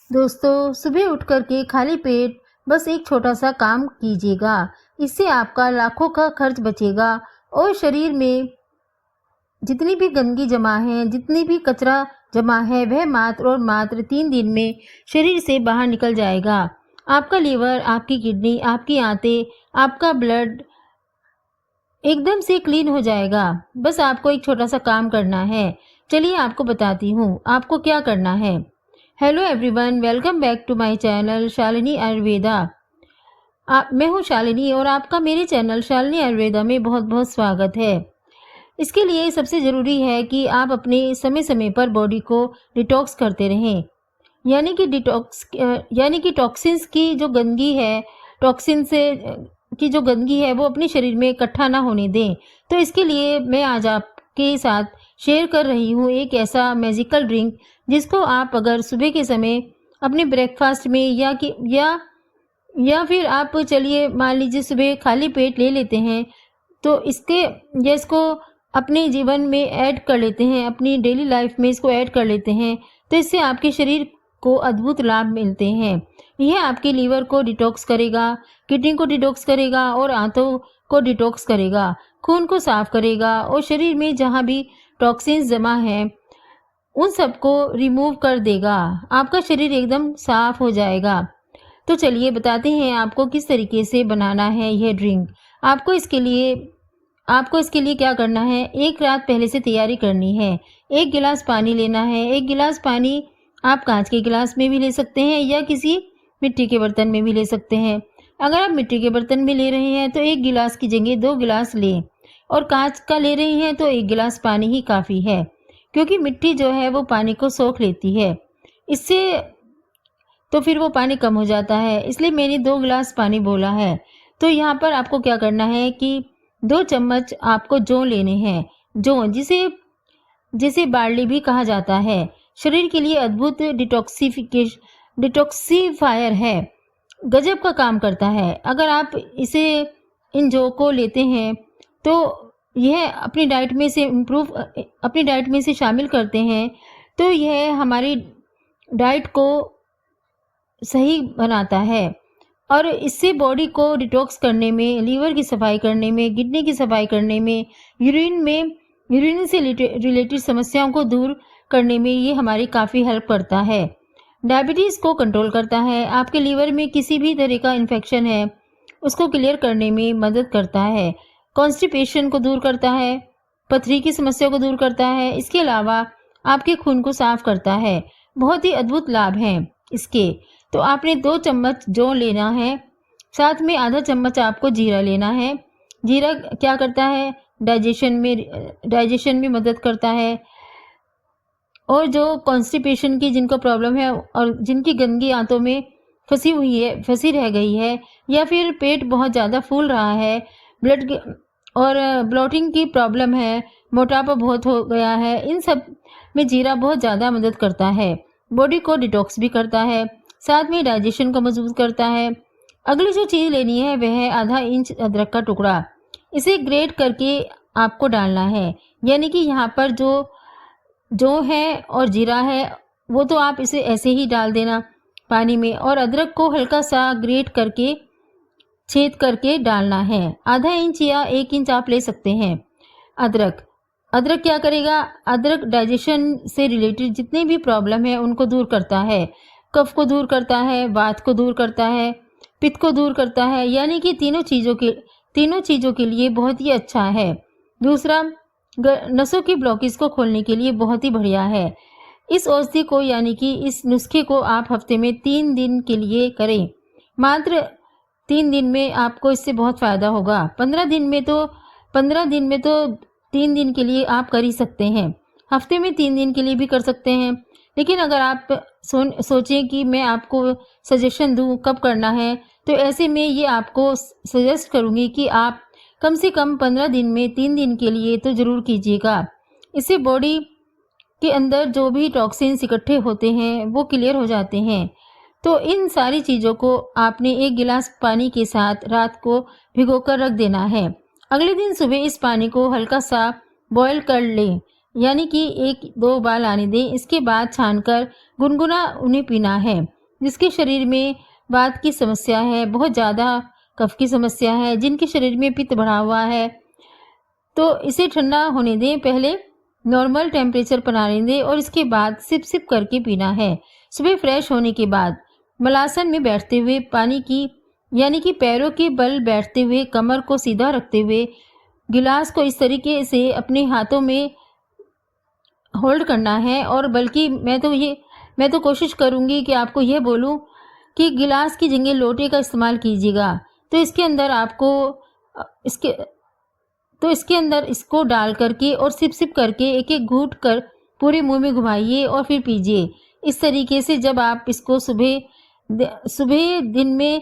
दोस्तों, सुबह उठ कर के खाली पेट बस एक छोटा सा काम कीजिएगा। इससे आपका लाखों का खर्च बचेगा और शरीर में जितनी भी गंदगी जमा है, जितनी भी कचरा जमा है, वह मात्र और मात्र 3 दिन में शरीर से बाहर निकल जाएगा। आपका लीवर, आपकी किडनी, आपकी आंतें, आपका ब्लड एकदम से क्लीन हो जाएगा। बस आपको एक छोटा सा काम करना है। चलिए आपको बताती हूँ आपको क्या करना है। Hello everyone, welcome back to my channel Shalini Ayurveda. मैं हूँ शालिनी और आपका मेरे चैनल शालिनी आयुर्वेदा में बहुत बहुत स्वागत है। इसके लिए सबसे ज़रूरी है कि आप अपने समय समय पर बॉडी को डिटॉक्स करते रहें। यानी कि टॉक्सिन्स की जो गंदगी है, टॉक्सिन से की जो गंदगी है वो अपने शरीर में इकट्ठा ना होने दें। तो इसके लिए मैं आज आपके साथ शेयर कर रही हूँ एक ऐसा मैजिकल ड्रिंक, जिसको आप अगर सुबह के समय अपने ब्रेकफास्ट में या फिर आप चलिए मान लीजिए सुबह खाली पेट ले लेते हैं, तो इसको अपने जीवन में ऐड कर लेते हैं, अपनी डेली लाइफ में इसको ऐड कर लेते हैं, तो इससे आपके शरीर को अद्भुत लाभ मिलते हैं। यह आपके लीवर को डिटॉक्स करेगा, किडनी को डिटॉक्स करेगा और आंतों को डिटॉक्स करेगा, खून को साफ करेगा और शरीर में जहाँ भी टॉक्सिन्स जमा है उन सबको रिमूव कर देगा। आपका शरीर एकदम साफ हो जाएगा। तो चलिए बताते हैं आपको किस तरीके से बनाना है यह ड्रिंक। आपको इसके लिए क्या करना है, एक रात पहले से तैयारी करनी है। 1 गिलास पानी लेना है। 1 गिलास पानी आप कांच के गिलास में भी ले सकते हैं या किसी मिट्टी के बर्तन में भी ले सकते हैं। अगर आप मिट्टी के बर्तन में ले रहे हैं तो 1 गिलास की जगह 2 गिलास लें, और कांच का ले रही हैं तो 1 गिलास पानी ही काफ़ी है, क्योंकि मिट्टी जो है वो पानी को सोख लेती है। इससे तो फिर वो पानी कम हो जाता है, इसलिए मैंने 2 गिलास पानी बोला है। तो यहाँ पर आपको क्या करना है कि 2 चम्मच आपको जौ लेने हैं। जौ जिसे बार्ली भी कहा जाता है, शरीर के लिए अद्भुत डिटॉक्सिफायर है, गजब का काम करता है। अगर आप इन जौ को लेते हैं तो यह अपनी डाइट में से शामिल करते हैं, तो यह हमारी डाइट को सही बनाता है और इससे बॉडी को डिटॉक्स करने में, लीवर की सफाई करने में, किडनी की सफाई करने में, यूरिन से रिलेटेड समस्याओं को दूर करने में ये हमारी काफ़ी हेल्प करता है। डायबिटीज़ को कंट्रोल करता है। आपके लीवर में किसी भी तरह का इन्फेक्शन है उसको क्लियर करने में मदद करता है। कॉन्स्टिपेशन को दूर करता है, पथरी की समस्या को दूर करता है। इसके अलावा आपके खून को साफ करता है। बहुत ही अद्भुत लाभ हैं इसके। तो आपने 2 चम्मच जौ लेना है, साथ में आधा चम्मच आपको जीरा लेना है। जीरा क्या करता है, डाइजेशन में मदद करता है, और जो कॉन्स्टिपेशन की जिनको प्रॉब्लम है और जिनकी गंदगी आंतों में फंसी रह गई है, या फिर पेट बहुत ज़्यादा फूल रहा है, ब्लोटिंग की प्रॉब्लम है, मोटापा बहुत हो गया है, इन सब में जीरा बहुत ज़्यादा मदद करता है। बॉडी को डिटॉक्स भी करता है, साथ में डाइजेशन को मजबूत करता है। अगली जो चीज़ लेनी है वह है आधा इंच अदरक का टुकड़ा। इसे ग्रेट करके आपको डालना है। यानी कि यहाँ पर जो है और जीरा है वो तो आप इसे ऐसे ही डाल देना पानी में, और अदरक को हल्का सा ग्रेट करके छेद करके डालना है। आधा इंच या 1 इंच आप ले सकते हैं। अदरक क्या करेगा, अदरक डाइजेशन से रिलेटेड जितनी भी प्रॉब्लम है उनको दूर करता है। कफ को दूर करता है, वात को दूर करता है, पित्त को दूर करता है, यानी कि तीनों चीज़ों के लिए बहुत ही अच्छा है। दूसरा, नसों की ब्लॉकेज को खोलने के लिए बहुत ही बढ़िया है। इस औषधि को यानी कि इस नुस्खे को आप हफ्ते में 3 दिन के लिए करें। मात्र 3 दिन में आपको इससे बहुत फ़ायदा होगा। 15 दिन में तो 3 दिन के लिए आप कर ही सकते हैं। हफ्ते में 3 दिन के लिए भी कर सकते हैं। लेकिन अगर आप सोचें कि मैं आपको सजेशन दूं कब करना है, तो ऐसे में ये आपको सजेस्ट करूंगी कि आप कम से कम 15 दिन में 3 दिन के लिए तो ज़रूर कीजिएगा। इससे बॉडी के अंदर जो भी टॉक्सिन्स इकट्ठे होते हैं वो क्लियर हो जाते हैं। तो इन सारी चीज़ों को आपने 1 गिलास पानी के साथ रात को भिगोकर रख देना है। अगले दिन सुबह इस पानी को हल्का सा बॉयल कर लें, यानी कि 1-2 उबाल आने दें। इसके बाद छानकर गुनगुना उन्हें पीना है। जिसके शरीर में वात की समस्या है, बहुत ज़्यादा कफ की समस्या है, जिनके शरीर में पित्त बढ़ा हुआ है, तो इसे ठंडा होने दें। पहले नॉर्मल टेम्परेचर पर आने दें और इसके बाद सिप सिप करके पीना है। सुबह फ्रेश होने के बाद मलासन में बैठते हुए पानी की यानी कि पैरों के बल बैठते हुए कमर को सीधा रखते हुए गिलास को इस तरीके से अपने हाथों में होल्ड करना है। और बल्कि मैं तो कोशिश करूँगी कि आपको ये बोलूँ कि गिलास की जगह लोटे का इस्तेमाल कीजिएगा। तो इसके अंदर आपको इसके अंदर इसको डाल करके और सिप सिप करके एक-एक घूँट कर पूरे मुँह में घुमाइए और फिर पीजिए। इस तरीके से जब आप इसको सुबह दिन में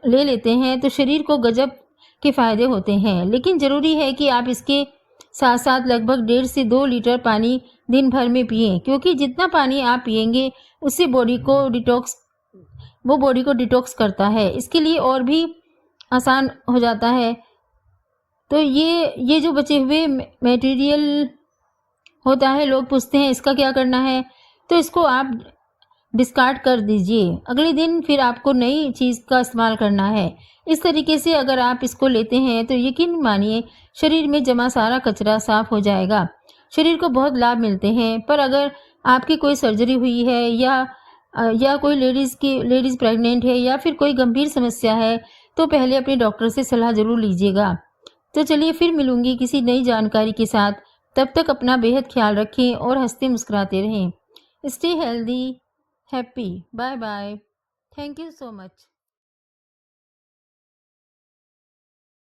ले लेते हैं तो शरीर को गजब के फ़ायदे होते हैं। लेकिन ज़रूरी है कि आप इसके साथ-साथ लगभग 1.5 से 2 लीटर पानी दिन भर में पिएँ, क्योंकि जितना पानी आप पिएँगे उससे बॉडी को डिटॉक्स करता है। इसके लिए और भी आसान हो जाता है। तो ये जो बचे हुए मटेरियल होता है, लोग पूछते हैं इसका क्या करना है, तो इसको आप डिस्कार्ड कर दीजिए। अगले दिन फिर आपको नई चीज़ का इस्तेमाल करना है। इस तरीके से अगर आप इसको लेते हैं तो यकीन मानिए शरीर में जमा सारा कचरा साफ हो जाएगा। शरीर को बहुत लाभ मिलते हैं। पर अगर आपकी कोई सर्जरी हुई है या कोई लेडीज़ प्रेग्नेंट है या फिर कोई गंभीर समस्या है, तो पहले अपने डॉक्टर से सलाह ज़रूर लीजिएगा। तो चलिए फिर मिलूँगी किसी नई जानकारी के साथ। तब तक अपना बेहद ख्याल रखें और हँसते मुस्कुराते रहें। Stay healthy, happy. Bye bye. Thank you so much.